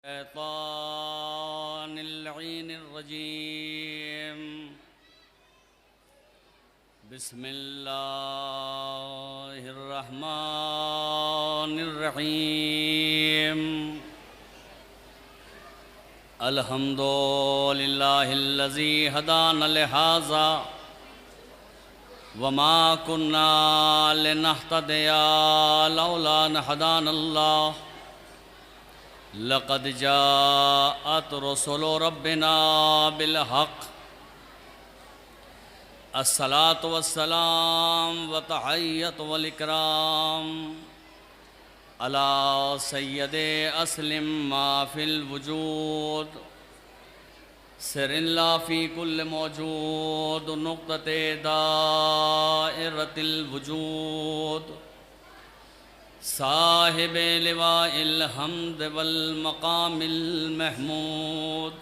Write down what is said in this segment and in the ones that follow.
शैतानिर्रजीम बिस्मिल्लाहिर्रहमानिर्रहीम अल्हम्दुलिल्लाहिल्लज़ी हदाना लिहाज़ा वमा कुन्ना लिनहतदिया लौला अन हदानल्लाह लक़द जाअत रसूलु रब्बिना बिलहक़ अस्सलातु वस्सलाम व तहय्यतु वल इकराम अला सय्यदे अस्लिम मा फिल वजूद सिरिल्ला फ़ी कुल्ल मौजूद नुक़्तते दाइरतिल वजूद साहिबे लिवाइल हम्द वल मक़ामिल महमूद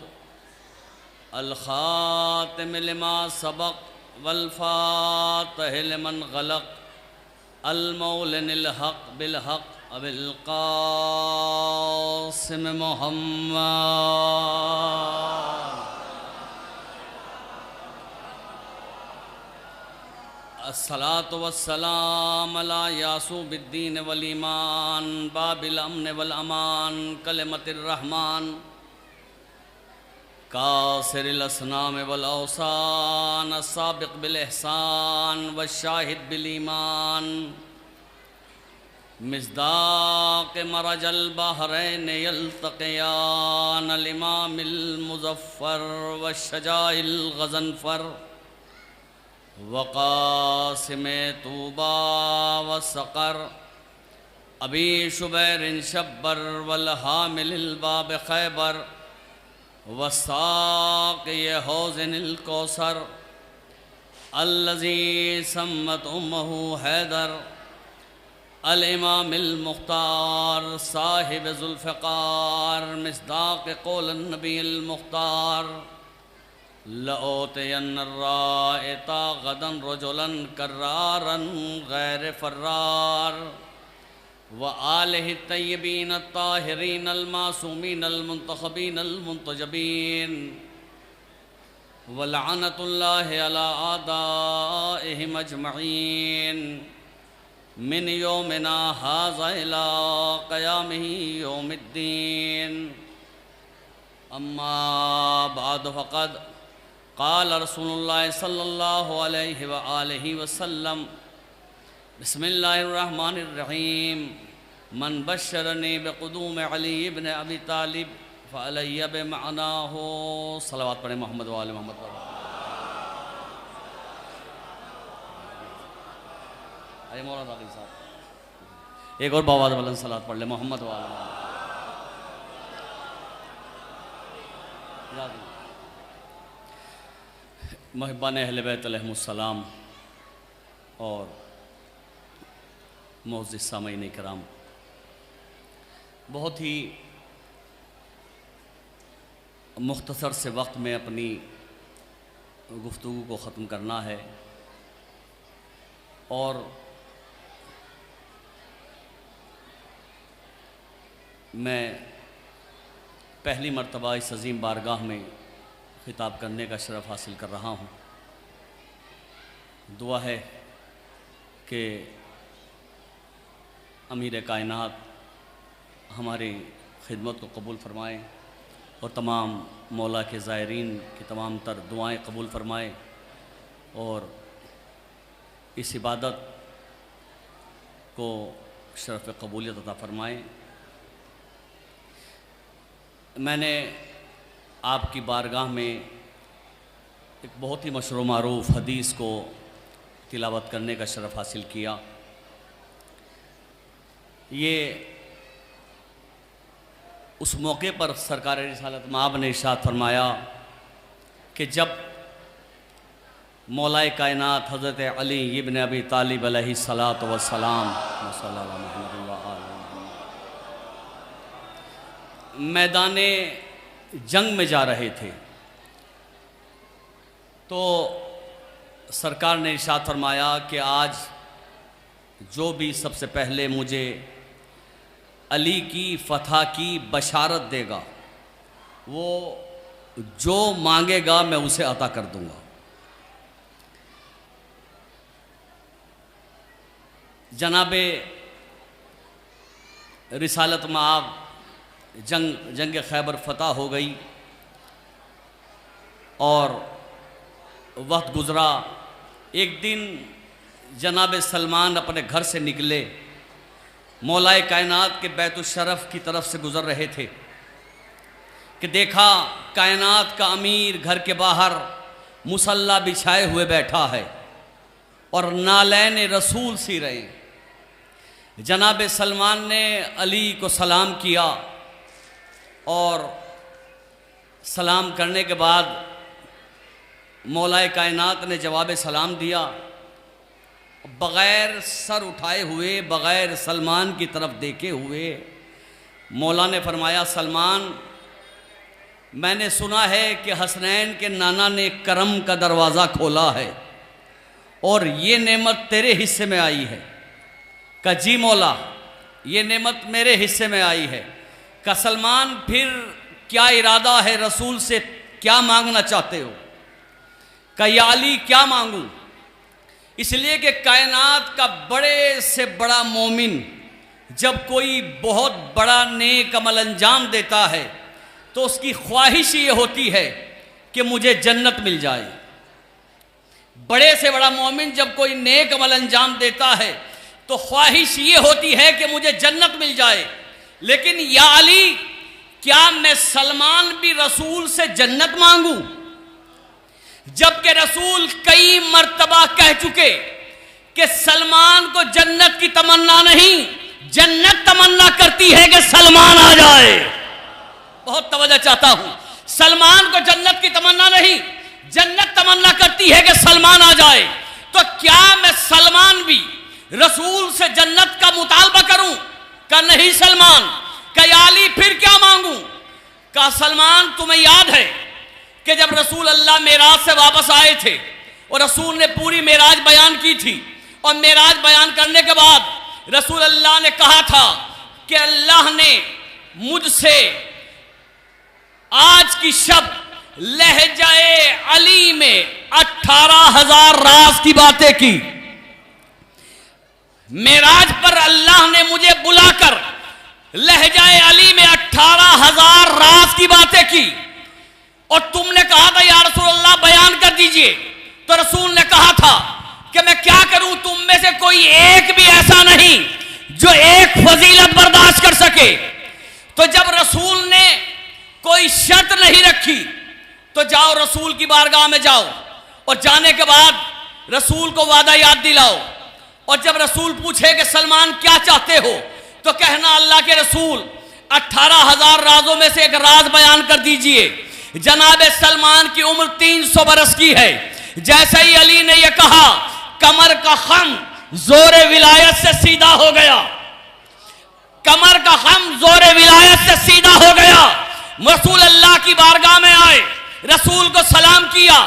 अल ख़ातिम लिमा सबक़ वल फ़ातिह लिमन ग़लक़ अल मौलनिल हक़ बिल हक़ अबिल क़ासिम मुहम्मद अस्सलातु वस्सलाम अला यासूबिद्दीन वल ईमान बाबिल अम्न वल अमान कलिमतिर रहमान कासिरिल असनाम वल औसान अस्साबिक़ बिल इहसान वश्शाहिद बिल ईमान मिस्दाक़ मरजल बहरैन यल्तक़ियान अल इमामिल मुज़फ़्फ़र वश्शजाइल ग़ज़नफ़र वक़ासिम तूबा व सक़र अबी शुबैरिन शब्बर वल हामिलिल बाब खैबर वसाक़ि हौज़िनिल कौसर अल्लज़ी सम्मत उम्महु हैदर अल इमामिल मुख्तार साहिब ज़ुल्फ़िकार मिस्दाक़ क़ौलिन नबील मुख्तार लओतयन्न राइता गदन रजुलन कर्रारन गैर फर्रार व आलिहि तय्यबीन अत्ताहिरीन अलमासूमीन अलमुंतखबीन अलमुंतजबीन व लअनतुल्लाहि अला आदाइहिम अजमईन मिन यौमिना हाज़ा इला क़यामिहि यौमिद्दीन अम्मा बाद फ़क़द क़ाल रसूलुल्लाह सल्लल्लाहु अलैहि व आलिहि वसल्लम बिस्मिल्लाहिर्रहमानिर्रहीम मन बश्शरनी बिक़ुदूम अली इब्न अबी तालिब फ़अलैया बिमअनाहु सलवात पढ़े मोहम्मद व आले मोहम्मद। अरे मौलाना दादी साहब एक और बावाद बुलंद सलात पढ़ ले मोहम्मद व आले मोहम्मद। महबान अहले बैत अलैहिमुस्सलाम और मोअज़्ज़िज़ सामईन किराम, बहुत ही मुख्तसर से वक्त में अपनी गुफ्तगू को ख़त्म करना है और मैं पहली मर्तबा इस अज़ीम बारगाह में ख़िताब करने का शरफ़ हासिल कर रहा हूँ। दुआ है कि अमीर कायनात हमारी खिदमत को कबूल फ़रमाए और तमाम मौला के ज़ायरीन की तमाम तर दुआएँ कबूल फ़रमाए और इस इबादत को शरफ़ कबूलियत अता फ़रमाए। मैंने आपकी बारगाह में एक बहुत ही मशहूर मारूफ़ हदीस को तिलावत करने का शरफ़ हासिल किया। ये उस मौके पर सरकार रिसालत माब ने इरशाद फरमाया कि जब मौलाए कायनात हज़रत अली इब्न अबी तालिब अलैहिस्सलातु वस्सलाम मैदाने जंग में जा रहे थे तो सरकार ने इरशाद फरमाया कि आज जो भी सबसे पहले मुझे अली की फतह की बशारत देगा। वो जो मांगेगा मैं उसे अता कर दूंगा। जनाबे रिसालत मआब जंग खैबर फतह हो गई और वक्त गुज़रा। एक दिन जनाब सलमान अपने घर से निकले, मौलाए कायनात के बैतुश-शरफ की तरफ से गुज़र रहे थे कि देखा कायनात का अमीर घर के बाहर मुसल्ला बिछाए हुए बैठा है और नालैन रसूल सी रहे। जनाब सलमान ने अली को सलाम किया और सलाम करने के बाद मौलाए कायनात ने जवाब सलाम दिया। बग़ैर सर उठाए हुए, बग़ैर सलमान की तरफ देखे हुए मौला ने फरमाया, सलमान मैंने सुना है कि हसनैन के नाना ने करम का दरवाज़ा खोला है और ये नेमत तेरे हिस्से में आई है। का जी मौला, ये नेमत मेरे हिस्से में आई है। का सलमान फिर क्या इरादा है, रसूल से क्या मांगना चाहते हो? का या अली क्या मांगूं? इसलिए कि कायनात का बड़े से बड़ा मोमिन जब कोई बहुत बड़ा नेक अमल अंजाम देता है तो उसकी ख्वाहिश ये होती है कि मुझे जन्नत मिल जाए। बड़े से बड़ा मोमिन जब कोई नेक अमल अंजाम देता है तो ख्वाहिश ये होती है कि मुझे जन्नत मिल जाए। लेकिन या अली, क्या मैं सलमान भी रसूल से जन्नत मांगूं? जबकि रसूल कई मर्तबा कह चुके कि सलमान को जन्नत की तमन्ना नहीं, जन्नत तमन्ना करती है कि सलमान आ जाए। बहुत तवज्जो चाहता हूं। सलमान को जन्नत की तमन्ना नहीं, जन्नत तमन्ना करती है कि सलमान आ जाए। तो क्या मैं सलमान भी रसूल से जन्नत का मुतालबा करूं? का नहीं सलमान। का या अली फिर क्या मांगूं? का सलमान, तुम्हें याद है कि जब रसूल अल्लाह मेराज से वापस आए थे और रसूल ने पूरी मेराज बयान की थी और मेराज बयान करने के बाद रसूल अल्लाह ने कहा था कि अल्लाह ने मुझसे आज की शब लहजाए अली में 18,000 राज की बातें की। मेराज पर अल्लाह ने मुझे बुलाकर लहजाए अली में 18,000 राज की बातें की और तुमने कहा था या रसूल अल्लाह बयान कर दीजिए। तो रसूल ने कहा था कि मैं क्या करूं, तुम में से कोई एक भी ऐसा नहीं जो एक फजीलत बर्दाश्त कर सके। तो जब रसूल ने कोई शर्त नहीं रखी तो जाओ रसूल की बारगाह में जाओ और जाने के बाद रसूल को वादा याद दिलाओ। और जब रसूल पूछे कि सलमान क्या चाहते हो तो कहना, अल्लाह के रसूल 18,000 राजों में से एक राज बयान कर दीजिए। जनाब सलमान की उम्र 300 बरस की है। जैसे ही अली ने यह कहा, कमर का खम जोरे विलायत से सीधा हो गया। कमर का खम जोरे विलायत से सीधा हो गया। रसूल अल्लाह की बारगाह में आए, रसूल को सलाम किया,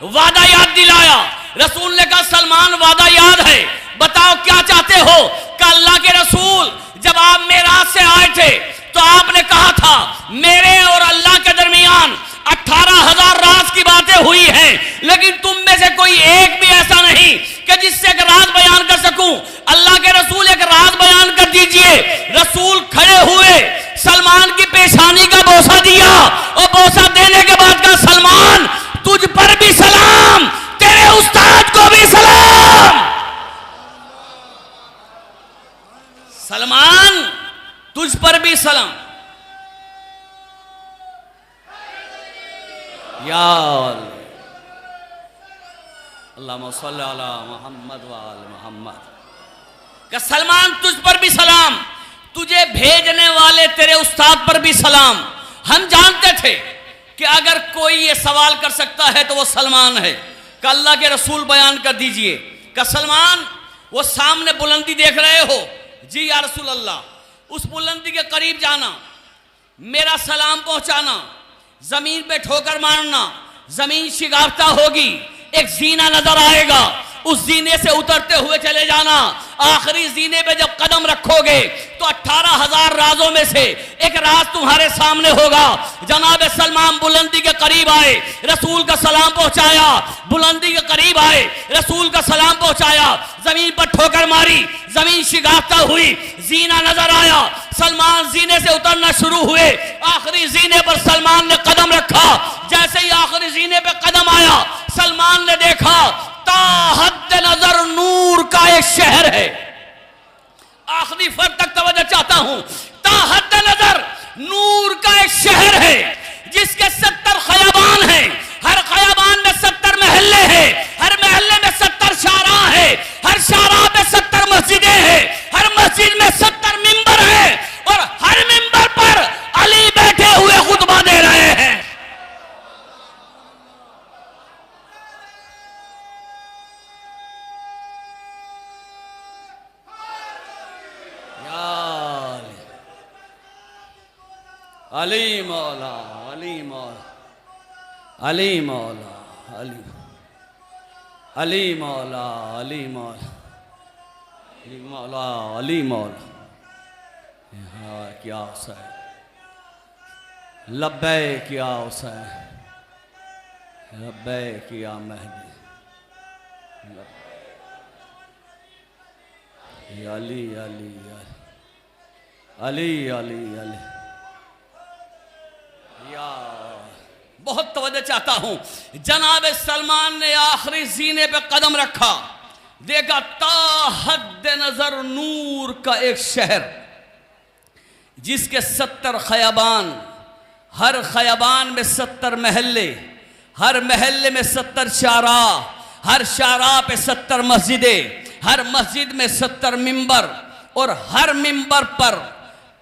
वादा याद दिलाया। रसूल ने कहा, सलमान वादा याद है, बताओ क्या चाहते हो? कि अल्लाह के रसूल, जब आप मेराज से आए थे तो आपने कहा था मेरे और अल्लाह के दरमियान 18,000 राज की बातें हुई हैं, लेकिन तुम में से कोई एक भी ऐसा नहीं कि जिससे एक राज बयान कर सकूं। अल्लाह के रसूल एक राज बयान कर दीजिए। रसूल खड़े हुए, सलमान की पेशानी का बोसा दिया और बोसा देने के बाद कहा, सलमान तुझ पर भी सलाम, तेरे उस्ताद को भी सलाम। सलमान तुझ पर भी सलाम। या अल्लाहुम्मा सल्ली अला मुहम्मद व आले मुहम्मद। का सलमान तुझ पर भी सलाम, तुझे भेजने वाले तेरे उस्ताद पर भी सलाम। हम जानते थे कि अगर कोई ये सवाल कर सकता है तो वो सलमान है। का अल्लाह के रसूल बयान कर दीजिए। का सलमान, वो सामने बुलंदी देख रहे हो? जी या रसूल अल्लाह। उस बुलंदी के करीब जाना, मेरा सलाम पहुंचाना, जमीन पे ठोकर मारना, जमीन शिगाफ्ता होगी, एक जीना नजर आएगा, उस जीने से उतरते हुए चले जाना। आखिरी जीने पे जब कदम रखोगे तो 18,000 राजों में से एक राज तुम्हारे सामने होगा। जनाब सलमान बुलंदी के करीब आए, रसूल का सलाम पहुंचाया, बुलंदी के करीब आए, रसूल का सलाम पहुंचाया, जमीन पर ठोकर मारी, जमीन शिगाता हुई, जीना नजर आया, सलमान जीने से उतरना शुरू हुए। आखिरी जीने पर सलमान ने कदम रखा। जैसे ही आखिरी जीने पे कदम आया, सलमान ने देखा ताहद नजर नूर का एक शहर है। आखिरी फर्क तक तवज्जो चाहता हूं। ताहद नजर नूर का एक शहर है जिसके 70 खयाबान हैं। हर खयाबान में 70 महल्ले हैं, हर महल्ले में 70 शारा है, हर शारा में 70 मस्जिदें हैं, हर मस्जिद में 70 मिंबर हैं और हर मिंबर पर अली बैठे हुए खुतबा दे रहे हैं। अली मौला, अली मौला, अली मौला, अली अली मौला, अली मौला, अली मौला, अली मौला। हाँ क्या हुसैन, लब्बै क्या हुसैन, लब्बै क्या मेहदी, अली अली अली अली अली। या बहुत तवज्जो चाहता हूं। जनाब सलमान ने आखिरी जीने पे कदम रखा, देखा ताहद नजर नूर का एक शहर जिसके 70 खयाबान, हर खयाबान में 70 महल्ले, हर महल्ले में 70 शारा, हर शारा पे 70 मस्जिदें, हर मस्जिद में 70 मिंबर और हर मिंबर पर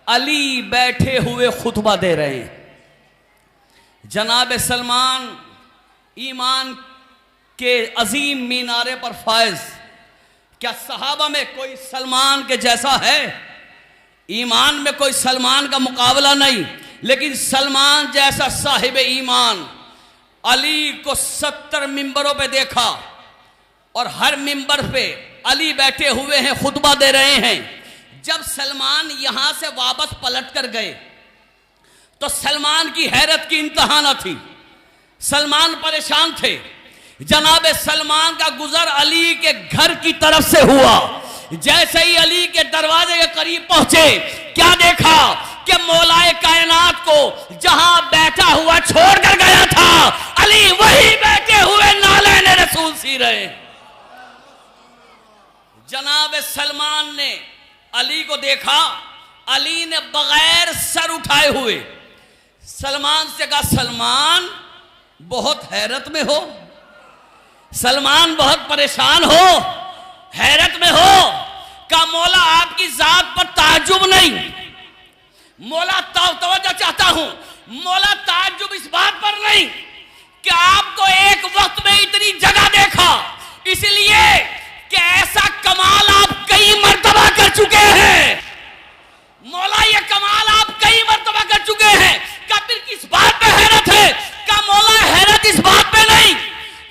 अली बैठे हुए खुतबा दे रहे हैं। जनाब सलमान ईमान के अजीम मीनारे पर फायज। क्या सहाबा में कोई सलमान के जैसा है? ईमान में कोई सलमान का मुकाबला नहीं, लेकिन सलमान जैसा साहिब ईमान अली को 70 मिंबरों पे देखा और हर मिंबर पे अली बैठे हुए हैं, खुतबा दे रहे हैं। जब सलमान यहां से वापस पलट कर गए तो सलमान की हैरत की इंतहा न थी। सलमान परेशान थे। जनाब सलमान का गुजर अली के घर की तरफ से हुआ। जैसे ही अली के दरवाजे के करीब पहुंचे, क्या देखा कि मौलाए कायनात को जहां बैठा हुआ छोड़कर गया था, अली वही बैठे हुए नाले रसूल सी रहे। जनाब सलमान ने अली को देखा। अली ने बगैर सर उठाए हुए सलमान से कहा, सलमान बहुत हैरत में हो, सलमान बहुत परेशान हो, हैरत में हो। का मौला आपकी जात पर ताज्जुब नहीं, मौला तवज्जो चाहता हूं, मौला ताज्जुब इस बात पर नहीं कि आपको एक वक्त में इतनी जगह देखा, इसलिए कि ऐसा कमाल आप कई मर्तबा कर चुके हैं। मौला ये कमाल आप कई मर्तबा कर चुके हैं। क्या फिर किस बात पे हैरत है? क्या मौला हैरत इस बात पे नहीं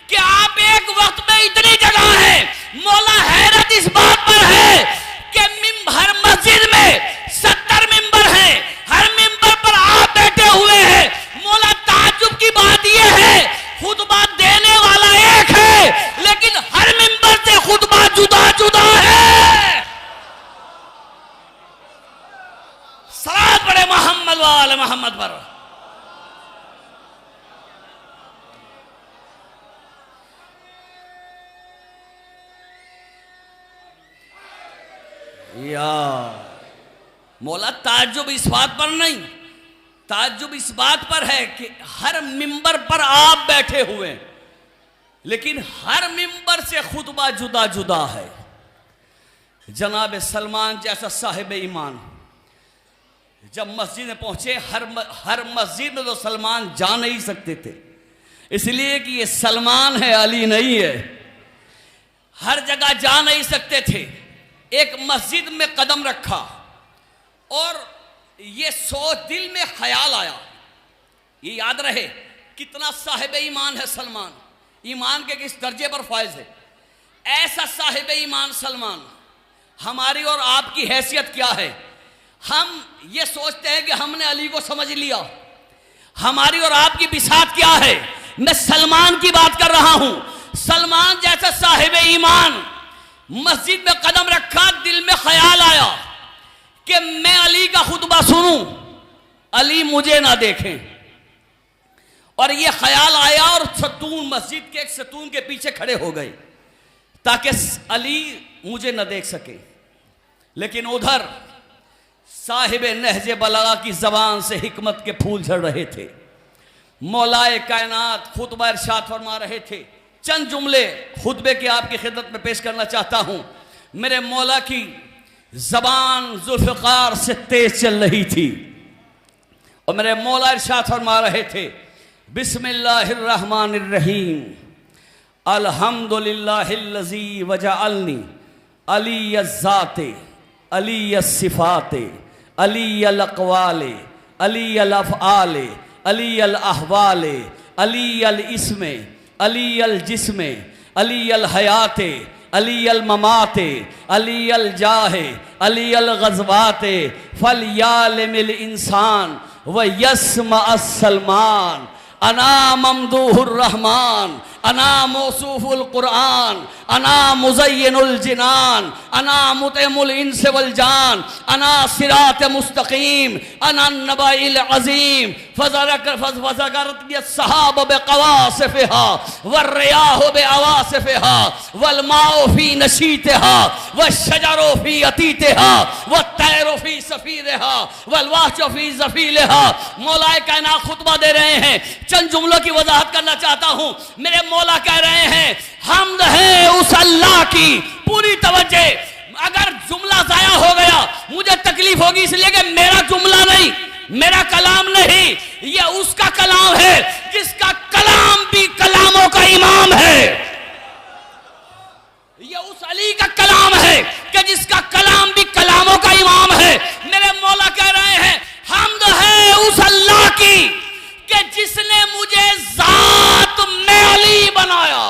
कि आप एक वक्त में इतनी जगह है, मौला हैरत इस बात पर है कि हर मस्जिद में 70 मिंबर हैं, हर मिंबर पर आप बैठे हुए हैं। मौला ताज्जुब की बात यह है, खुतबा देने वाला एक है लेकिन हर मिंबर से खुतबा जुदा जुदा है। सलात पढ़े मोहम्मद वाले मोहम्मद पर। या मौला ताज्जुब इस बात पर नहीं, ताज्जुब इस बात पर है कि हर मिंबर पर आप बैठे हुए हैं लेकिन हर मिंबर से खुतबा जुदा जुदा है। जनाब सलमान जैसा साहिब ईमान जब मस्जिद में पहुंचे, हर मस्जिद में तो सलमान जा नहीं सकते थे, इसलिए कि ये सलमान है, अली नहीं है। हर जगह जा नहीं सकते थे। एक मस्जिद में कदम रखा और ये सोच, दिल में ख्याल आया, ये याद रहे कितना साहिब ईमान है सलमान, ईमान के किस दर्जे पर फायज है। ऐसा साहिब ईमान सलमान हमारी और आपकी हैसियत क्या है? हम ये सोचते हैं कि हमने अली को समझ लिया। हमारी और आपकी बिसात क्या है? मैं सलमान की बात कर रहा हूं। सलमान जैसा साहिब ईमान मस्जिद में कदम रखा, दिल में ख्याल आया कि मैं अली का खुतबा सुनूं, अली मुझे ना देखें। और ये ख्याल आया और सतून, मस्जिद के एक सतून के पीछे खड़े हो गए ताकि अली मुझे न देख सके। लेकिन उधर साहिब नहजे बलागा की जबान से हिकमत के फूल झड़ रहे थे। मौलाए कायनात खुतबा इरशाद फरमा रहे थे। चंद जुमले खुतबे की आपकी खिदमत में पेश करना चाहता हूं। मेरे मौला की जबान जुल्फ़िकार से तेज चल रही थी और मेरे मौला इरशाद फरमा रहे थे, बिस्मिल्लाहिर्रहमानिर्रहीम, अल्हम्दुलिल्लाहिल्लज़ी वजअलनी अलिय्ज़ाते अलिय्सिफ़ाते अलियल-अक़वाले अलियल-अफ़आले अलियल-अहवाले अलियल-इस्मे अलियल-जिस्मे अलियल-हयाते अलियल-ममाते अलियल-जाहे अलियल-ग़ज़वाते फ़लयालिमिल इंसान व यस्मअस सलमान अना ममदूहुर रहमान अना मौसूफुल कुरान अना मुज़य्यिनुल जिनान अना मुतइमुल इंस वल जान अना सिरात मुस्तकीम अना नबाइल अज़ीम फ़ज़करतनी अस्सहाब बिक़वासिफ़िहा वर्रियाह बिअवासिफ़िहा वल्माउ फ़ी नशीतिहा वश्शजरु फ़ी अतीतिहा वत्तैरु फ़ी सफ़ीरिहा वल्वाहशु फ़ी ज़फ़ीलिहा। मौलाए कायनात खुतबा दे रहे हैं। चंद जुमलों की वजाहत करना चाहता हूं। मेरे मौला कह रहे हैं, हम्द है उस अल्लाह की, पूरी तवज्जो। अगर जुमला जाया हो गया मुझे तकलीफ होगी, इसलिए कि मेरा जुमला नहीं, मेरा कलाम नहीं, ये उसका कलाम है जिसका कलाम भी कलामों का इमाम है। ये उस अली का कलाम है कि जिसका कलाम भी कलामों का इमाम है। मेरे मौला कह रहे हैं, हम्द है उस अल्लाह की कि जिसने मुझे जात में अली बनाया।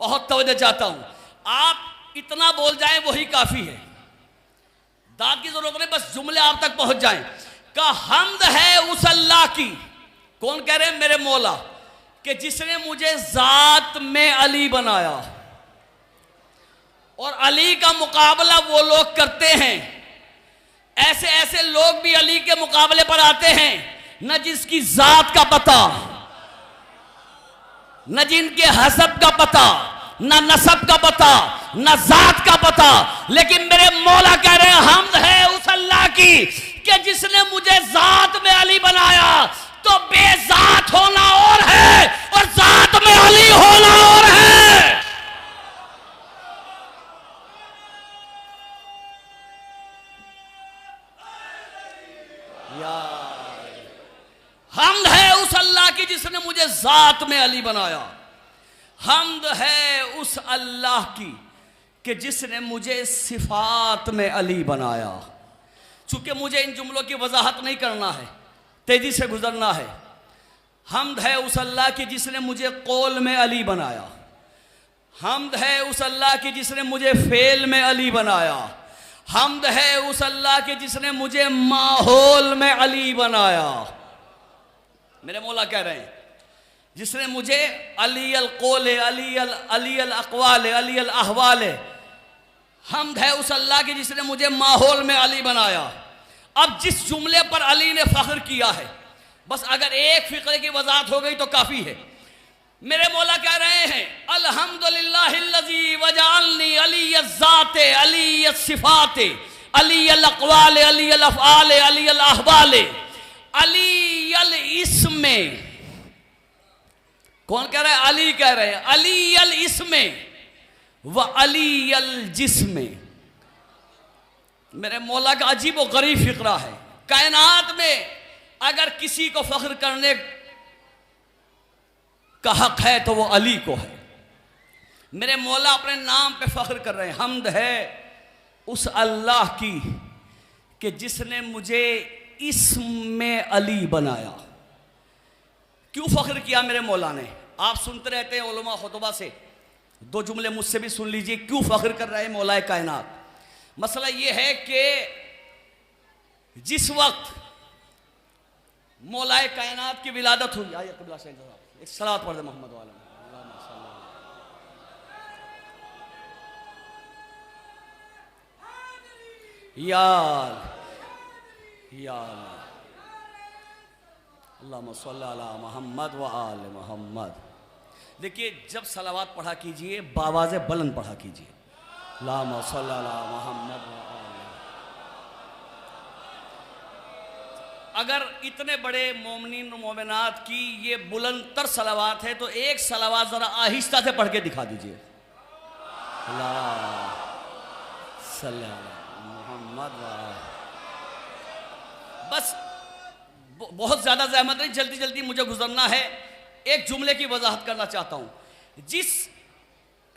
बहुत तवज्जो चाहता हूं, आप इतना बोल जाएं वही काफी है, दाद की जरूरत नहीं, बस जुमले आप तक पहुंच जाएं। का हम्द है उस अल्लाह की, कौन कह रहे हैं? मेरे मौला, कि जिसने मुझे जात में अली बनाया। और अली का मुकाबला वो लोग करते हैं, ऐसे ऐसे लोग भी अली के मुकाबले पर आते हैं, न जिसकी जात का पता, न जिनके हसब का पता, न नसब का पता, न जात का पता। लेकिन मेरे मौला कह रहे हैं, हम्द है उस अल्लाह की कि जिसने मुझे जात में अली बनाया। तो बेजात होना और है और जात में अली होना और है। हम्द है उस अल्लाह की जिसने मुझे जात में अली बनाया। हम्द है उस अल्लाह की कि जिसने मुझे सिफात में अली बनाया। चूंकि मुझे इन जुमलों की वजाहत नहीं करना है, तेजी से गुजरना है। हम्द है उस अल्लाह की जिसने मुझे कौल में अली बनाया। हम्द है उस अल्लाह की जिसने मुझे फेल में अली बनाया। हम्द है उस अल्लाह की जिसने मुझे माहौल में अली बनाया। मेरे मौला कह रहे हैं, जिसने मुझे अली अल कौले अली अल अक़वाले अली अल अहवाले। हम्द है उस अल्लाह की जिसने मुझे माहौल में अली बनाया। अब जिस जुमले पर अली ने फख्र किया है, बस अगर एक फिक्रे की वजाहत हो गई तो काफी है। मेरे मौला कह रहे हैं, अल्हम्दुलिल्लाहिल्लज़ी वजअलनी अलिय्ज़ाते अलिय्सिफ़ाते अलियल-अक़वाले अलियल-अफ़आले अलियल-अहवाले अलियल-इस्मे। कौन कह रहा है? अली कह रहे हैं। अलियल-इस्मे व अलियल-जिस्मे। मेरे मौला का अजीब व गरीब फिक्रा है। कायनात में अगर किसी को फख्र करने का हक है तो वो अली को है। मेरे मौला अपने नाम पे फख्र कर रहे हैं। हम्द है उस अल्लाह की कि जिसने मुझे इस्म में अली बनाया। क्यों फख्र किया मेरे मौला ने? आप सुनते रहते हैं उलमा खुतबा से दो जुमले मुझसे भी सुन लीजिए, क्यों फख्र कर रहे हैं मौलाए कायनात। मसला ये है कि जिस वक्त मौलाए कायनात की विलादत हुई, आइए क़िबला से एक सलात पढ़ दे मोहम्मद वाला, अल्लाहुम्मा सल्ली अला मोहम्मद व आले मोहम्मद। देखिए, जब सलावत पढ़ा कीजिए बावाज़े बुलंद पढ़ा कीजिए, अल्लाहुम्मा सल्ली अला मोहम्मद व आले। अगर इतने बड़े मोमिनीन और मोमिनात की ये बुलंद तर सलावत है तो एक सलावत ज़रा आहिस्ता से पढ़ के दिखा दीजिए, अल्लाह सल्ली अला मोहम्मद व आले। बस बहुत ज़्यादा ज़हमत नहीं, जल्दी जल्दी मुझे गुजरना है। एक जुमले की वजाहत करना चाहता हूँ। जिस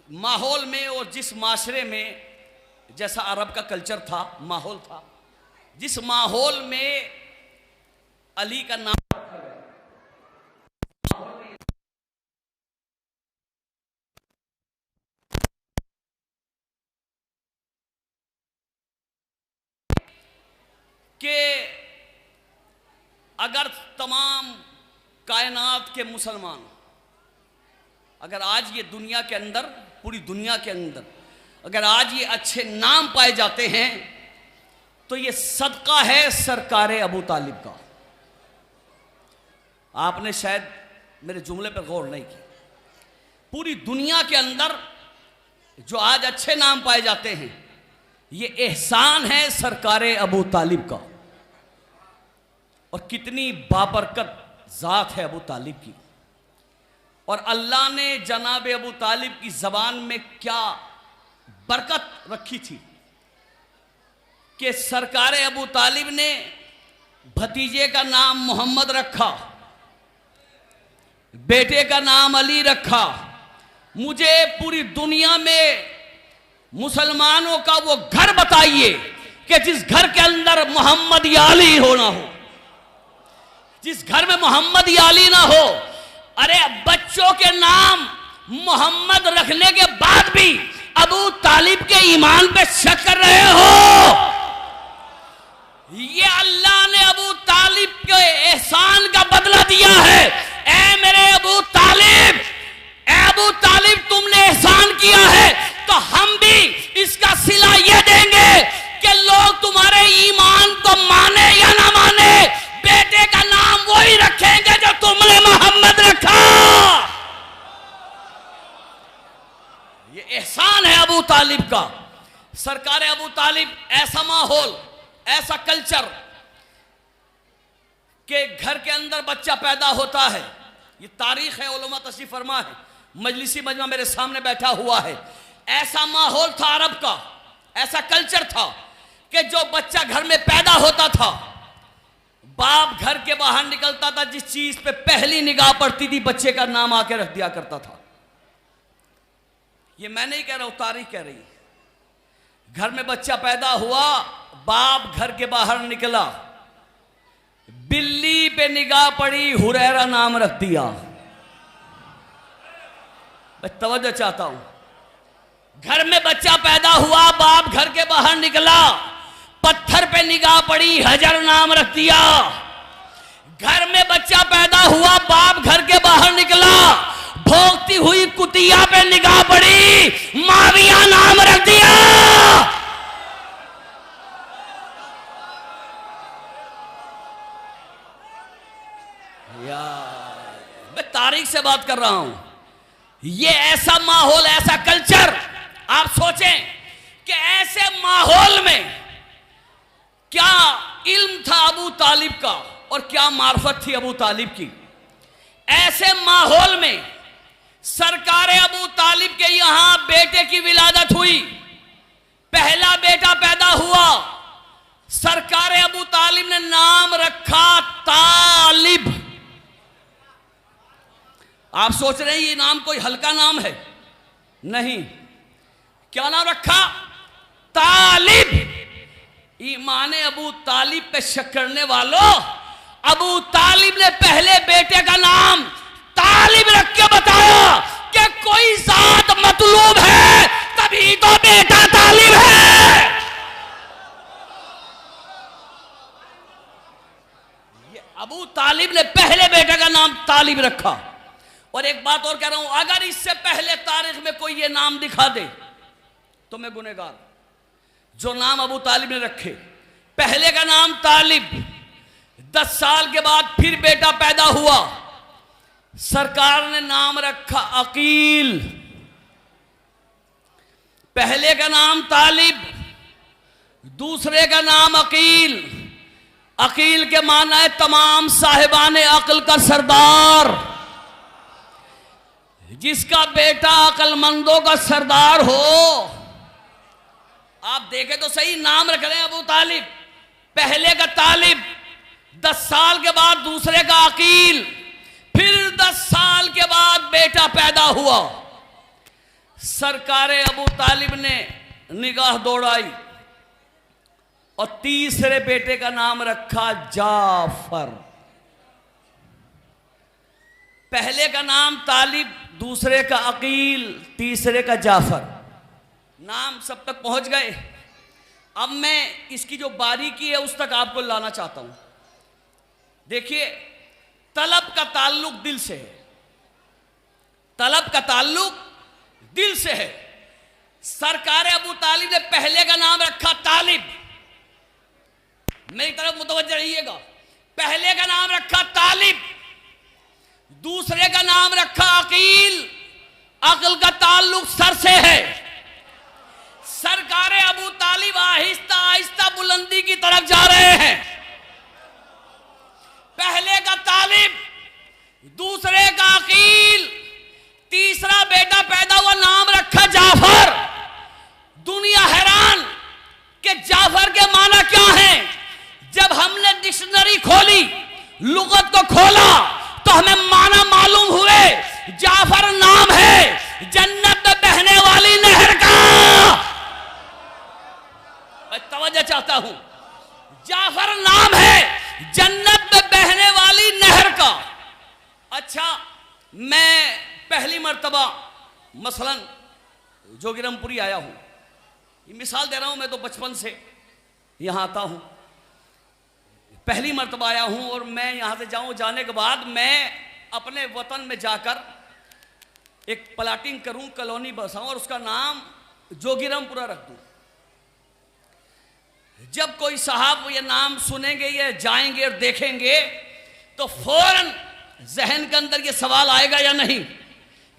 माहौल में और जिस माशरे में, जैसा अरब का कल्चर था, माहौल था, जिस माहौल में अली का नाम रखा गया, कि अगर तमाम कायनात के मुसलमान, अगर आज ये दुनिया के अंदर, पूरी दुनिया के अंदर अगर आज ये अच्छे नाम पाए जाते हैं तो ये सदका है सरकारे अबू तालिब का। आपने शायद मेरे जुमले पर गौर नहीं किया। पूरी दुनिया के अंदर जो आज अच्छे नाम पाए जाते हैं, ये एहसान है सरकारे अबू तालिब का। और कितनी बाबरकत ज़ात है अबू तालिब की, और अल्लाह ने जनाब अबू तालिब की ज़बान में क्या बरकत रखी थी कि सरकार अबू तालिब ने भतीजे का नाम मोहम्मद रखा, बेटे का नाम अली रखा। मुझे पूरी दुनिया में मुसलमानों का वो घर बताइए कि जिस घर के अंदर मोहम्मद या अली होना हो, जिस घर में मोहम्मद या अली ना हो। अरे बच्चों के नाम मोहम्मद रखने के बाद भी अबू तालिब के ईमान पे शक कर रहे हो। ये अल्लाह ने अबू तालिब के एहसान का बदला दिया है। ए मेरे अबू तालिब, ए अबू तालिब, तुमने एहसान किया है तो हम भी इसका सिला ये देंगे कि लोग तुम्हारे ईमान को माने या ना माने, बेटे का नाम वही रखेंगे जो तुमने मोहम्मद रखा। ये एहसान है अबू तालिब का। सरकार अबू तालिब, ऐसा माहौल, ऐसा कल्चर के घर के अंदर बच्चा पैदा होता है। ये तारीख है, उलमा तशरीफ फरमा है, मजलिसी मजमा मेरे सामने बैठा हुआ है। ऐसा माहौल था अरब का, ऐसा कल्चर था कि जो बच्चा घर में पैदा होता था, बाप घर के बाहर निकलता था, जिस चीज पे पहली निगाह पड़ती थी बच्चे का नाम आके रख दिया करता था। ये मैं नहीं कह रहा हूं, तारीख कह रही है। घर में बच्चा पैदा हुआ, बाप घर के बाहर निकला, बिल्ली पे निगाह पड़ी, हुरैरा नाम रख दिया। मैं तवज्जो चाहता हूं। घर में बच्चा पैदा हुआ, बाप घर के बाहर निकला, पत्थर पे निगाह पड़ी, हजर नाम रख दिया। घर में बच्चा पैदा हुआ, बाप घर के बाहर निकला, भोगती हुई कुतिया पे निगाह पड़ी, माविया नाम रख दिया। यार मैं तारीख से बात कर रहा हूं। ये ऐसा माहौल, ऐसा कल्चर, आप सोचें कि ऐसे माहौल में क्या इल्म था अबू तालिब का और क्या मार्फत थी अबू तालिब की। ऐसे माहौल में सरकार अबू तालिब के यहां बेटे की विलादत हुई, पहला बेटा पैदा हुआ। सरकार अबू तालिब ने नाम रखा तालिब। आप सोच रहे हैं ये नाम कोई हल्का नाम है? नहीं। क्या नाम रखा? तालिब। ईमान अबू तालिब पे शक करने वालों, अबू तालिब ने पहले बेटे का नाम तालिब रख के बताया कि कोई जात औलाद मतलूब है, तभी तो बेटा तालिब है। ये अबू तालिब ने पहले बेटे का नाम तालिब रखा। और एक बात और कह रहा हूं, अगर इससे पहले तारीख में कोई ये नाम दिखा दे तो मैं गुनहगार। जो नाम अबू तालिब ने रखे, पहले का नाम तालिब, 10 साल के बाद फिर बेटा पैदा हुआ, सरकार ने नाम रखा अकील। पहले का नाम तालिब, दूसरे का नाम अकील। अकील के माना है तमाम साहिबाने अक्ल का सरदार। जिसका बेटा अक्लमंदों का सरदार हो, आप देखें तो सही, नाम रख रहे हैं अबू तालिब। पहले का तालिब, 10 साल के बाद दूसरे का अकील, फिर 10 साल के बाद बेटा पैदा हुआ। सरकारे अबू तालिब ने निगाह दौड़ाई और तीसरे बेटे का नाम रखा जाफर। पहले का नाम तालिब, दूसरे का अकील, तीसरे का जाफर। नाम सब तक पहुंच गए। अब मैं इसकी जो बारीकी है उस तक आपको लाना चाहता हूं। देखिए, तलब का ताल्लुक दिल से है। तलब का ताल्लुक दिल से है। सरकार अबू तालिब ने पहले का नाम रखा तालिब। मेरी तरफ मुतवज्जह रहिएगा। पहले का नाम रखा तालिब, दूसरे का नाम रखा अकील। अक्ल का ताल्लुक सर से है। सरकार अबू तालिब आहिस्ता आहिस्ता बुलंदी की तरफ जा रहे हैं। पहले का तालिब, दूसरे का अकील, तीसरा बेटा पैदा हुआ, नाम रखा जाफर। दुनिया हैरान कि जाफर के माना क्या है। जब हमने डिक्शनरी खोली, लुगत को खोला, तो हमें माना मालूम हुए। जाफर नाम है जन्नत में बहने वाली नहर का। मैं तवज्जो चाहता हूं। जाफर नाम है जन्नत में बहने वाली नहर का। अच्छा, मैं पहली मर्तबा मसलन जोगिरमपुरी आया हूं। ये मिसाल दे रहा हूं, मैं तो बचपन से यहां आता हूं। पहली मर्तबा आया हूं और मैं यहां से जाने के बाद मैं अपने वतन में जाकर एक प्लाटिंग करूं, कॉलोनी बसाऊं और उसका नाम जोगिरमपुरा रख दूं। जब कोई साहब ये नाम सुनेंगे, ये जाएंगे और देखेंगे, तो फौरन जहन के अंदर ये सवाल आएगा या नहीं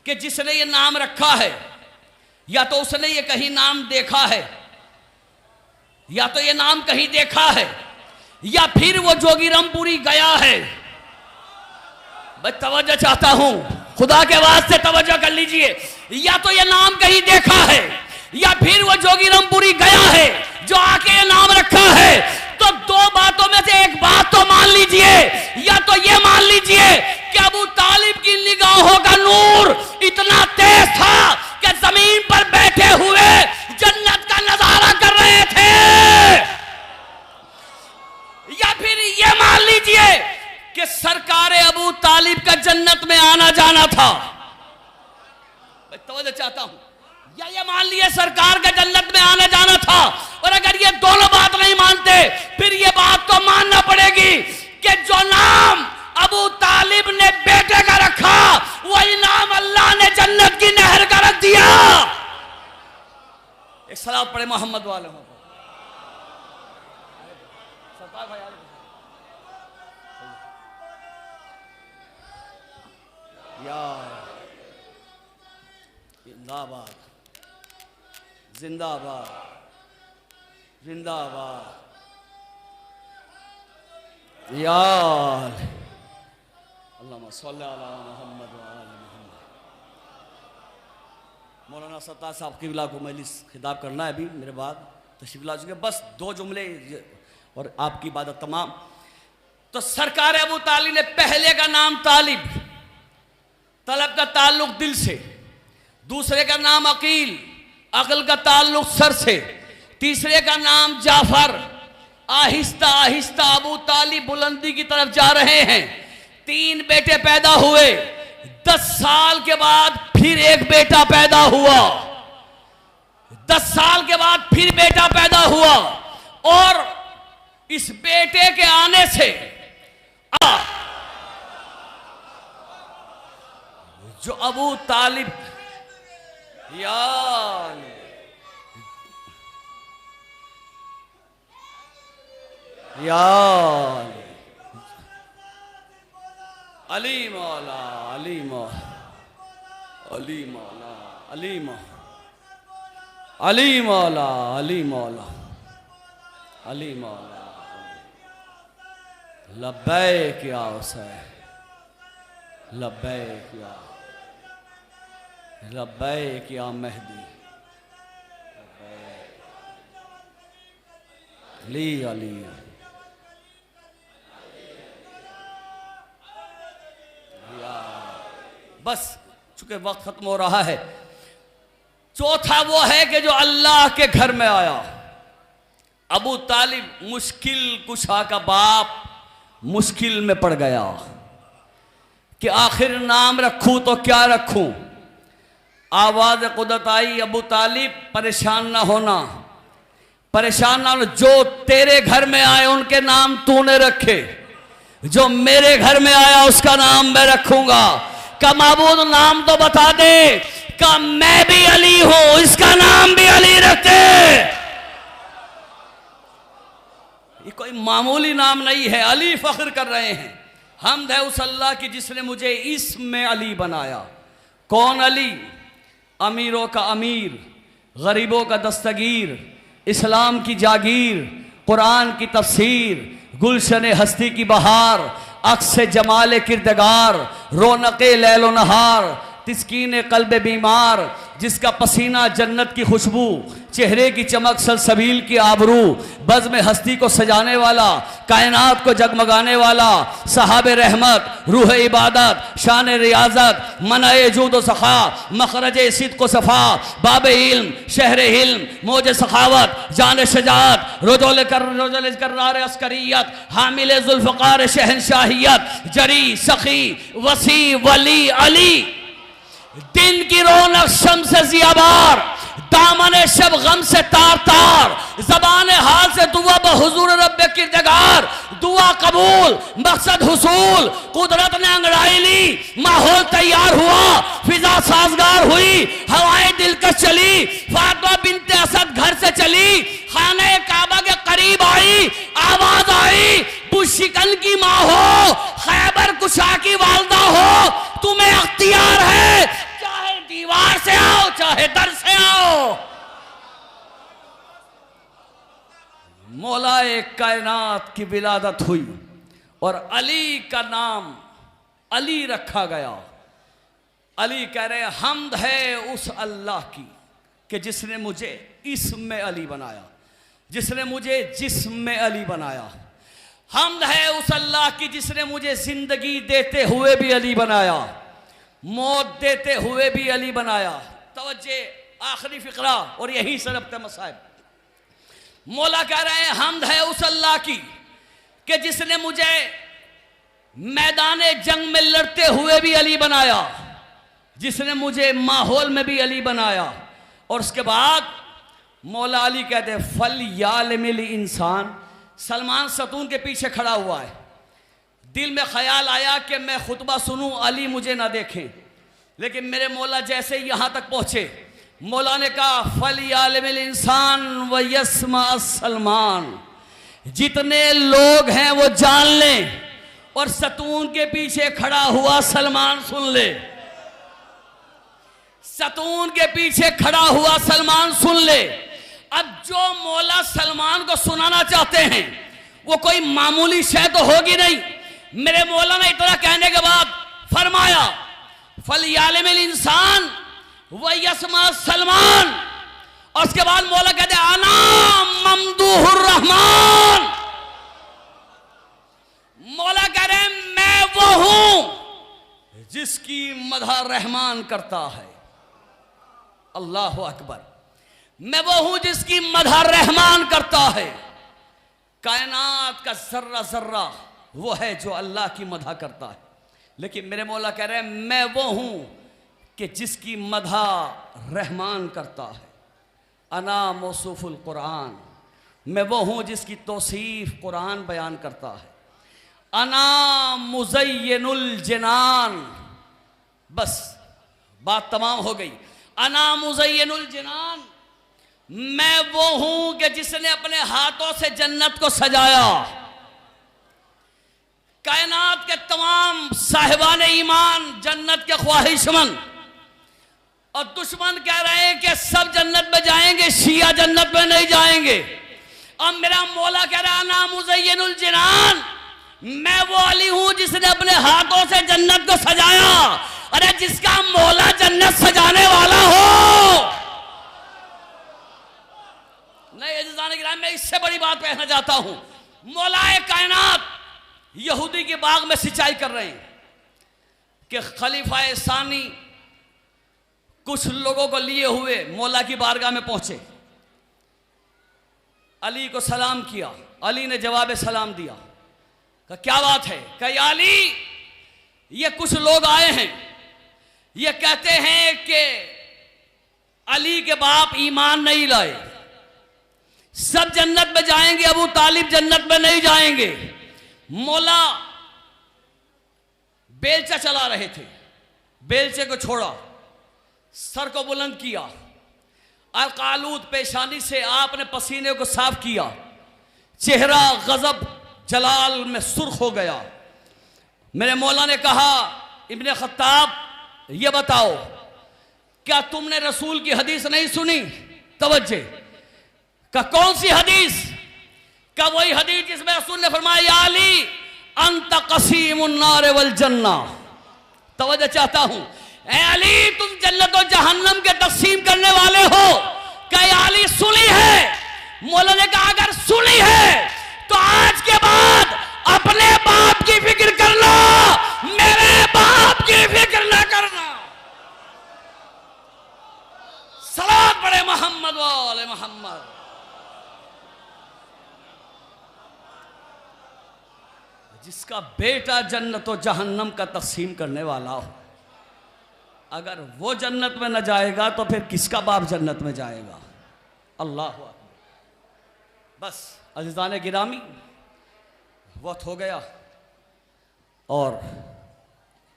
कि जिसने ये नाम रखा है, या तो उसने ये कहीं नाम देखा है, या तो ये नाम कहीं देखा है, या फिर वो जोगिरमपुरी गया है। मैं तवज्जो चाहता हूं, खुदा के वास्ते तवज्जो कर लीजिए। या तो ये नाम कहीं देखा है, या फिर वो जोगिरमपुरी गया है जो आके ये नाम रखा है। तो दो बातों में से एक बात तो मान लीजिए, या तो ये मान लीजिए कि अबू तालिब की निगाहों का नूर इतना तेज था कि जमीन पर बैठे हुए जन्नत का नजारा कर रहे थे, या फिर ये मान लीजिए कि सरकार अबू तालिब का जन्नत में आना जाना था। मैं तवज्जो चाहता हूं। या ये मान लिए सरकार का जन्नत में आना जाना था। और अगर ये दोनों बात नहीं मानते, फिर ये बात तो मानना पड़ेगी कि जो नाम अबू तालिब ने बेटे का रखा, वही नाम अल्लाह ने जन्नत की नहर का रख दिया। एक सलात पढ़े मोहम्मद वाले हो। जिंदाबाद, जिंदाबाद, जिंदाबाद। यार अल्लाहुम्मा सल्ली अला मुहम्मद व आले मुहम्मद। मौलाना सत्तार साहब क़िबला को मजलिस खिताब करना है अभी मेरे बाद, तशरीफ ला चुके। बस 2 जुमले और आपकी इबादत तमाम। तो सरकार अबू तालिब ने पहले का नाम तालिब, तलब का ताल्लुक दिल से, दूसरे का नाम अकील, अक्ल का ताल्लुक सर से, तीसरे का नाम जाफर। आहिस्ता आहिस्ता अबू तालिब बुलंदी की तरफ जा रहे हैं। 3 बेटे पैदा हुए। 10 साल के बाद फिर एक बेटा पैदा हुआ, 10 साल के बाद फिर बेटा पैदा हुआ, और इस बेटे के आने से जो अबू तालिब अली मौला, अली मौला, अली मौला, अली मौला, अली मौला, अली मौला, अली मौला, लब्बैक या हुसैन, लब्बैक या, लब्बैक या मेहदी, अली अली। बस चूंकि वक्त खत्म हो रहा है, चौथा वो है कि जो अल्लाह के घर में आया। अबू तालिब मुश्किल कुशा का बाप मुश्किल में पड़ गया कि आखिर नाम रखूं तो क्या रखूं। आवाज कुदरत आई, अबू तालिब परेशान ना होना, परेशान ना होना, जो तेरे घर में आए उनके नाम तूने रखे, जो मेरे घर में आया उसका नाम मैं रखूंगा। का माबूद नाम तो बता दे, का मैं भी अली हूं, इसका नाम भी अली रखते। ये कोई मामूली नाम नहीं है, अली फख्र कर रहे हैं। हम्द है उस अल्लाह की जिसने मुझे इसमें अली बनाया। कौन अली? अमीरों का अमीर, गरीबों का दस्तगीर, इस्लाम की जागीर, कुरान की तफसीर, गुलशन हस्ती की बहार, अक्स जमाल किरदगार, रौनक लैलो नहार, तिस्कीन कल्ब बीमार, जिसका पसीना जन्नत की खुशबू, चेहरे की चमक सलसबील की आबरू, बज़्म हस्ती को सजाने वाला, कायनात को जगमगाने वाला, साहब रहमत, रूह इबादत, शान रियाजत, मनाए जूद सखा, मखरज सिद्क़ सफ़ा, बाब इल्म, शहर हिल्म, मौज सखावत, जान शजात, रोजोल कर्रार अस्करियत, हामिल जुल्फ़कार शहनशाहियत, जरी सखी वसी वली अली। दिन की रौनक शम्स ज़ियाबार, दामन शब गम से तार तार, ज़बान हाल से दुआ बहुज़ूर रब्बे किरदगार, दुआ कबूल मकसद हुसूल, कुदरत ने अंगड़ाई ली, माहौल तैयार हुआ, फिजा साजगार हुई, हवाएं दिलकश चली, फातिमा बिनते असद घर से चली, खाने काबा के करीब आई, आवाज आई, बुशिकन की माँ हो, खैबर कुशा की वालदा हो, तुम्हें अख्तियार है, चाहे दीवार से आओ चाहे दर से आओ। मौलाए कायनात की विलादत हुई और अली का नाम अली रखा गया। अली कह रहे हैं हम्द है उस अल्लाह की कि जिसने मुझे इसमें अली बनाया, जिसने मुझे जिस्म अली बनाया। हम्द है उस अल्लाह की जिसने मुझे जिंदगी देते हुए भी अली बनाया, मौत देते हुए भी अली बनाया। तवज्जे आखिरी फिक्रा और यही से रब्त मसाइब। मौला कह रहे हैं हम्द है उस अल्लाह की कि जिसने मुझे मैदान जंग में लड़ते हुए भी अली बनाया, जिसने मुझे माहौल में भी अली बनाया। और उसके बाद मौला अली कहते हैं फल यालमिल इंसान। सलमान सतून के पीछे खड़ा हुआ है, दिल में ख्याल आया कि मैं खुतबा सुनूं, अली मुझे ना देखें, लेकिन मेरे मौला जैसे ही यहां तक पहुंचे, मौला ने कहा फल यालमिल इंसान व यस्मा सलमान। जितने लोग हैं वो जान लें और सतून के पीछे खड़ा हुआ सलमान सुन ले, सतून के पीछे खड़ा हुआ सलमान सुन ले। अब जो मौला सलमान को सुनाना चाहते हैं वो कोई मामूली शय तो होगी नहीं। मेरे मौला ने इतना कहने के बाद फरमाया फल यालमिल इंसान व यस्मा सलमान। और उसके बाद मौला कहते आना ममदूहुर रहमान। मौला कह रहे हैं मैं वो हूं जिसकी मदह रहमान करता है। अल्लाह अकबर। मैं वो हूं जिसकी मदह रहमान करता है। कायनात का जर्रा जर्रा वो है जो अल्लाह की मदह करता है। लेकिन मेरे मौला कह रहे हैं मैं वो हूं कि जिसकी मदहा रहमान करता है। अना मौसूफुल कुरान, मैं वो हूँ जिसकी तौसीफ कुरान बयान करता है। अना मुज़य्यनुल जिनान, बस बात तमाम हो गई। अना मुज़य्यनुल जिनान, मैं वो हूं कि जिसने अपने हाथों से जन्नत को सजाया। कायनात के तमाम साहिबान ईमान जन्नत के ख्वाहिशमंद, और दुश्मन कह रहे हैं कि सब जन्नत में जाएंगे, शिया जन्नत में नहीं जाएंगे। अब मेरा मौला कह रहा है ना मुज़य्यनुल जिनान, मैं वो अली हूं जिसने अपने हाथों से जन्नत को सजाया। अरे जिसका मौला जन्नत सजाने वाला हो, नहीं अज़ीज़ान किराम, मैं इससे बड़ी बात कहना चाहता हूं। मौलाए कायनात यहूदी के बाग में सिंचाई कर रहे हैं कि खलीफा सानी कुछ लोगों को लिए हुए मौला की बारगाह में पहुंचे। अली को सलाम किया, अली ने जवाब सलाम दिया। कहा क्या बात है? कहा अली, ये कुछ लोग आए हैं, ये कहते हैं कि अली के बाप ईमान नहीं लाए, सब जन्नत में जाएंगे, अबू तालिब जन्नत में नहीं जाएंगे। मौला बेलचा चला रहे थे, बेलचे को छोड़ा, सर को बुलंद किया, अलकालूद पेशानी से आपने पसीने को साफ किया, चेहरा गजब जलाल में सुर्ख हो गया। मेरे मौला ने कहा, इब्ने खत्ताब ये बताओ, क्या तुमने रसूल की हदीस नहीं सुनी? तवज्जे का कौन सी हदीस? का वही हदीस जिसमें रसूल ने फरमाया या अली अंत कसीमुन नार वल जन्ना। तवज्जो चाहता हूं, ए अली तुम जन्नत और जहन्नम के तकसीम करने वाले हो। क्या अली सुनी है? मौला ने कहा अगर सुनी है तो आज के बाद अपने बाप की फिक्र करना, मेरे बाप की फिक्र ना करना। सलात पढ़े मोहम्मद वाले मोहम्मद। जिसका बेटा जन्नत और जहन्नम का तकसीम करने वाला हो, अगर वो जन्नत में न जाएगा तो फिर किसका बाप जन्नत में जाएगा? अल्लाह अकबर। बस अज़ीज़ान गिरामी, वक्त हो गया और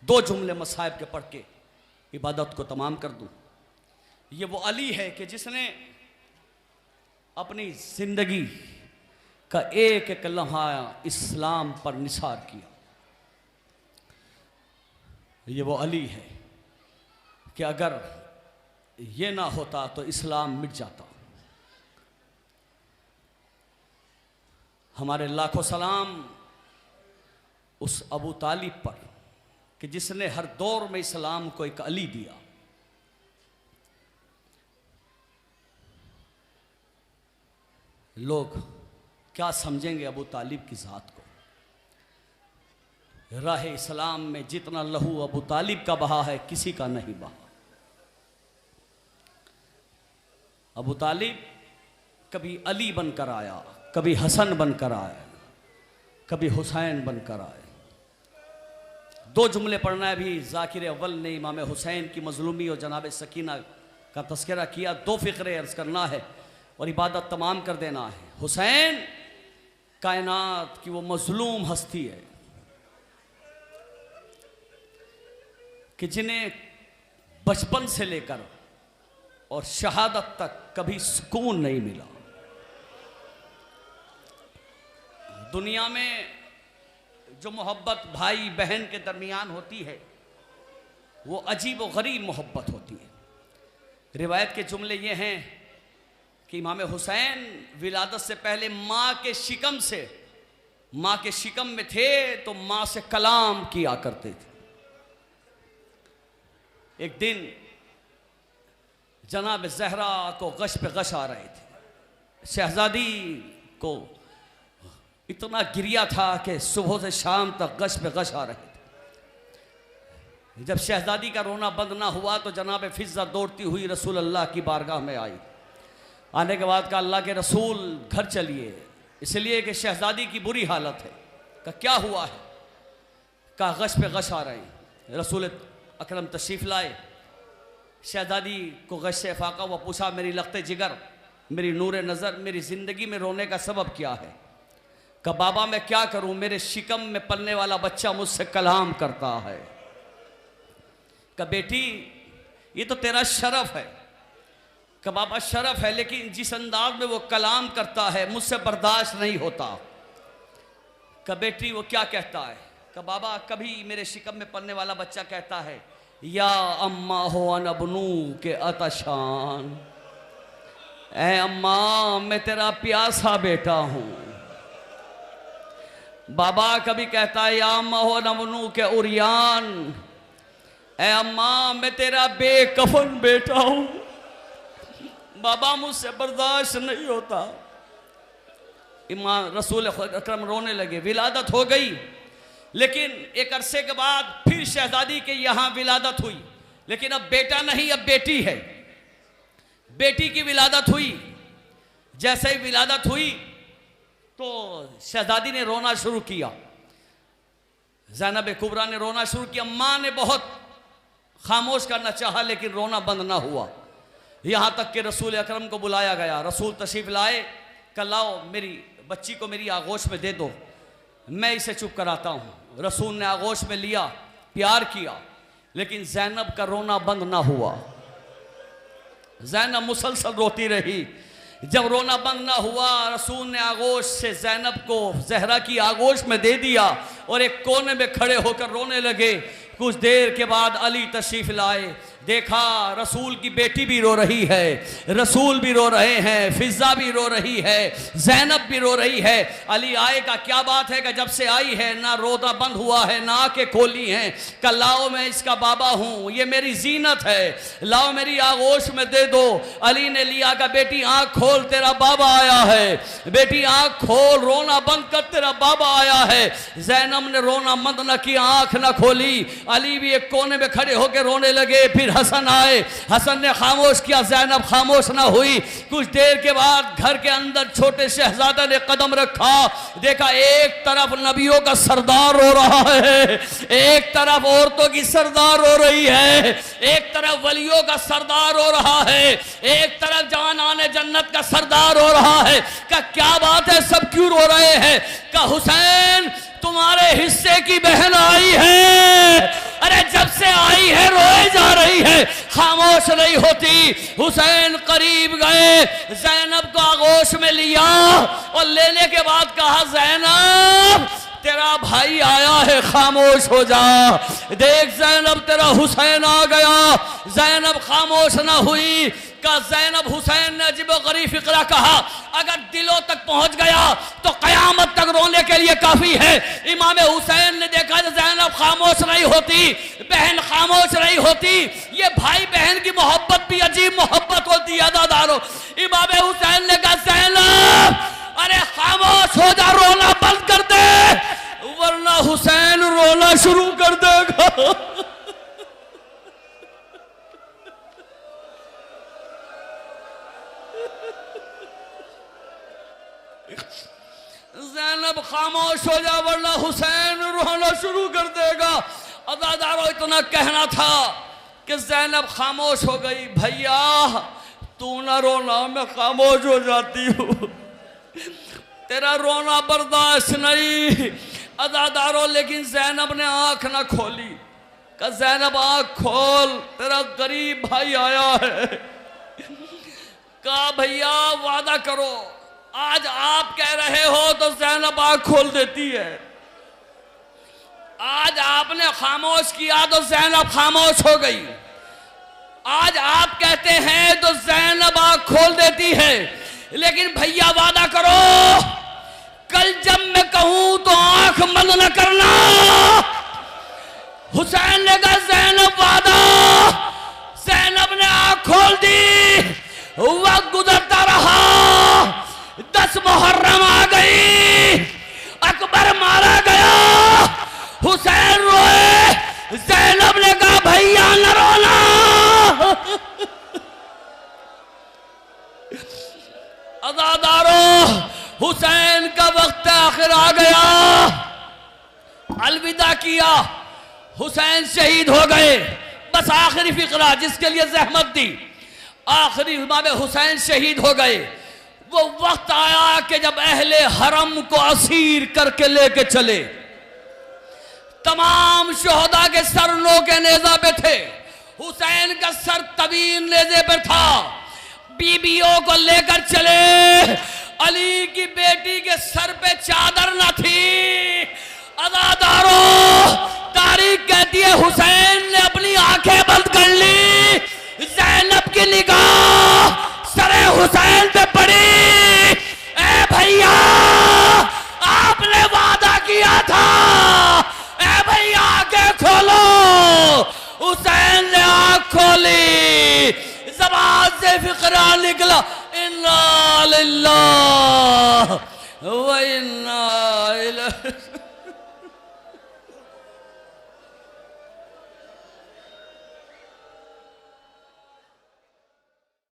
दो जुमले मसाइब के पढ़ के इबादत को तमाम कर दूं। ये वो अली है कि जिसने अपनी जिंदगी का एक एक लम्हा इस्लाम पर निसार किया। ये वो अली है कि अगर ये ना होता तो इस्लाम मिट जाता। हमारे लाखों सलाम उस अबू तालिब पर कि जिसने हर दौर में इस्लाम को एक अली दिया। लोग क्या समझेंगे अबू तालिब की ज़ात को? राह इस्लाम में जितना लहू अबू तालिब का बहा है, किसी का नहीं बहा। अबू तालिब कभी अली बनकर आया, कभी हसन बनकर आया, कभी हुसैन बनकर आए। दो जुमले पढ़ना है। भी ज़ाकिर अव्वल ने इमाम हुसैन की मजलूमी और जनाब सकीना का तस्करा किया। दो फ़िक्रे अर्ज़ करना है और इबादत तमाम कर देना है। हुसैन कायनात की वो मजलूम हस्ती है कि जिन्हें बचपन से लेकर और शहादत तक कभी सुकून नहीं मिला। दुनिया में जो मोहब्बत भाई बहन के दरमियान होती है वो अजीब व गरीब मोहब्बत होती है। रिवायत के जुमले ये हैं कि इमाम हुसैन विलादत से पहले माँ के शिकम में थे तो माँ से कलाम किया करते थे। एक दिन जनाब ज़हरा को गश पे गश आ रहे थे। शहजादी को इतना गिरिया था कि सुबह से शाम तक गश पे गश आ रहे थे। जब शहजादी का रोना बंद ना हुआ तो जनाब फिज़्ज़ा दौड़ती हुई रसूल अल्लाह की बारगाह में आई। आने के बाद कहा अल्लाह के रसूल घर चलिए, इसलिए कि शहजादी की बुरी हालत है। कहा क्या हुआ है? कहा गश पे गश आ रहे हैं। रसूल अकरम तशरीफ़ लाए, शहजादी को गश्शे फाका वो पूछा, मेरी लख्ते जिगर, मेरी नूर नज़र, मेरी ज़िंदगी में रोने का सबब क्या है? कहा बाबा मैं क्या करूं, मेरे शिकम में पलने वाला बच्चा मुझसे कलाम करता है। कहा बेटी ये तो तेरा शरफ है। कहा बाबा शरफ है, लेकिन जिस अंदाज में वो कलाम करता है मुझसे बर्दाश्त नहीं होता। कहा बेटी वो क्या कहता है? कहा बाबा कभी मेरे शिकम में पलने वाला बच्चा कहता है, या अम्मा हो अनबनू के अतशान, ऐ अम्मा मैं तेरा प्यासा बेटा हूं। बाबा कभी कहता है, या अम्मा हो अनबनू के उरियान, ऐ अम्मा मैं तेरा बेकफन बेटा हूं। बाबा मुझसे बर्दाश्त नहीं होता। इमाम रसूल अकरम रोने लगे। विलादत हो गई, लेकिन एक अरसे के बाद फिर शहजादी के यहाँ विलादत हुई, लेकिन अब बेटा नहीं, अब बेटी है। बेटी की विलादत हुई। जैसे ही विलादत हुई तो शहजादी ने रोना शुरू किया, ज़ैनब कुबरा ने रोना शुरू किया। माँ ने बहुत खामोश करना चाहा, लेकिन रोना बंद ना हुआ। यहाँ तक कि रसूल अकरम को बुलाया गया। रसूल तशरीफ लाए, कल लाओ मेरी बच्ची को मेरी आगोश में दे दो, मैं इसे चुप कराता हूँ। रसूल ने आगोश में लिया, प्यार किया, लेकिन ज़ैनब का रोना बंद ना हुआ। ज़ैनब मुसलसल रोती रही। जब रोना बंद ना हुआ, रसूल ने आगोश से ज़ैनब को ज़हरा की आगोश में दे दिया और एक कोने में खड़े होकर रोने लगे। कुछ देर के बाद अली तशरीफ लाए। देखा रसूल की बेटी भी रो रही है, रसूल भी रो रहे हैं, फिजा भी रो रही है, ज़ैनब भी रो रही है। अली आए का क्या बात है कि जब से आई है ना रोना बंद हुआ है ना आंखें खोली हैं। कल लाओ मैं इसका बाबा हूँ, ये मेरी जीनत है, लाओ मेरी आगोश में दे दो। अली ने लिया का बेटी आंख खोल, तेरा बाबा आया है। बेटी आंख खोल, रोना बंद कर, तेरा बाबा आया है। ज़ैनब ने रोना बंद न किया, आंख न खोली। अली भी एक कोने में खड़े होकर रोने लगे। फिर हसन आए, हसन ने खामोश किया, ज़ैनब खामोश ना हुई। कुछ देर के बाद घर के अंदर छोटे शहजादा ने कदम रखा। देखा एक तरफ नबियों का सरदार रो रहा है, एक तरफ औरतों की सरदार रो रही है, एक तरफ वलियों का सरदार रो रहा है, एक तरफ जवानाने जन्नत का सरदार रो रहा है। का क्या बात है, सब क्यों रो रहे हैं? का हुसैन तुम्हारे हिस्से की बहन आई है। अरे जब से आई है रोए जा रही है, खामोश नहीं होती। हुसैन करीब गए, ज़ैनब को आगोश में लिया और लेने के बाद कहा, ज़ैनब तेरा भाई आया है, खामोश हो जा। देख ज़ैनब तेरा हुसैन आ गया। ज़ैनब खामोश ना हुई। का ज़ैनब हुसैन ने अजीब गरीब फिक्रा कहा, अगर दिलों तक पहुंच गया तो कयामत तक रोने के लिए काफी है। इमाम हुसैन ने देखा ज़ैनब खामोश नहीं होती, बहन खामोश नहीं होती। ये भाई बहन की मोहब्बत भी अजीब मोहब्बत होती है अदादारों। इमाम हुसैन ने कहा, ज़ैनब अरे खामोश हो जा, रोना बंद कर दे, वरना हुसैन रोना शुरू कर देगा। ज़ैनब खामोश हो जा, वरना हुसैन रोना शुरू कर देगा। अदादारों इतना कहना था कि ज़ैनब खामोश हो गई। भैया तू ना रोना, मैं खामोश हो जाती हूँ, तेरा रोना बर्दाश्त नहीं। अदादारों लेकिन ज़ैनब ने आंख ना खोली। कहा ज़ैनब आंख खोल, तेरा गरीब भाई आया है। कहा भैया वादा करो, आज आप कह रहे हो तो ज़ैनब आंख खोल देती है, आज आपने खामोश किया तो ज़ैनब खामोश हो गई, आज आप कहते हैं तो ज़ैनब आंख खोल देती है। लेकिन भैया वादा करो, कल जब मैं कहूं तो आंख बंद न करना। हुसैन ने कहा ज़ैनब वादा। ज़ैनब ने आंख खोल दी। वक्त गुजरता रहा, 10 मुहर्रम आ गई, अकबर मारा गया, हुसैन रोए। ज़ैनब ने कहा भैया न रोना। अज़ादारों हुसैन का वक्त आखिर आ गया, अलविदा किया। हुसैन शहीद हो गए। बस आखिरी फिक्रा जिसके लिए जहमत दी, आखिरी इमाम हुसैन शहीद हो गए। वो वक्त आया कि जब अहले हरम को असीर करके लेके चले, तमाम शोहदा के सर नोके नेजा पे थे, हुसैन का सर तवील नेजे पर था। बीबियों को लेकर चले, अली की बेटी के सर पे चादर न थी। अज़ादारों, तारीख कहती है हुसैन ने अपनी आंखें बंद कर ली, ज़ैनब की निगाह सरे हुसैन पे पड़ी। ए भैया, आपने वादा किया था, ए भैया आंखें खोलो। हुसैन ने आंख खोली, ज़बान से फिक्रा निकला, इन्ना लिल्लाह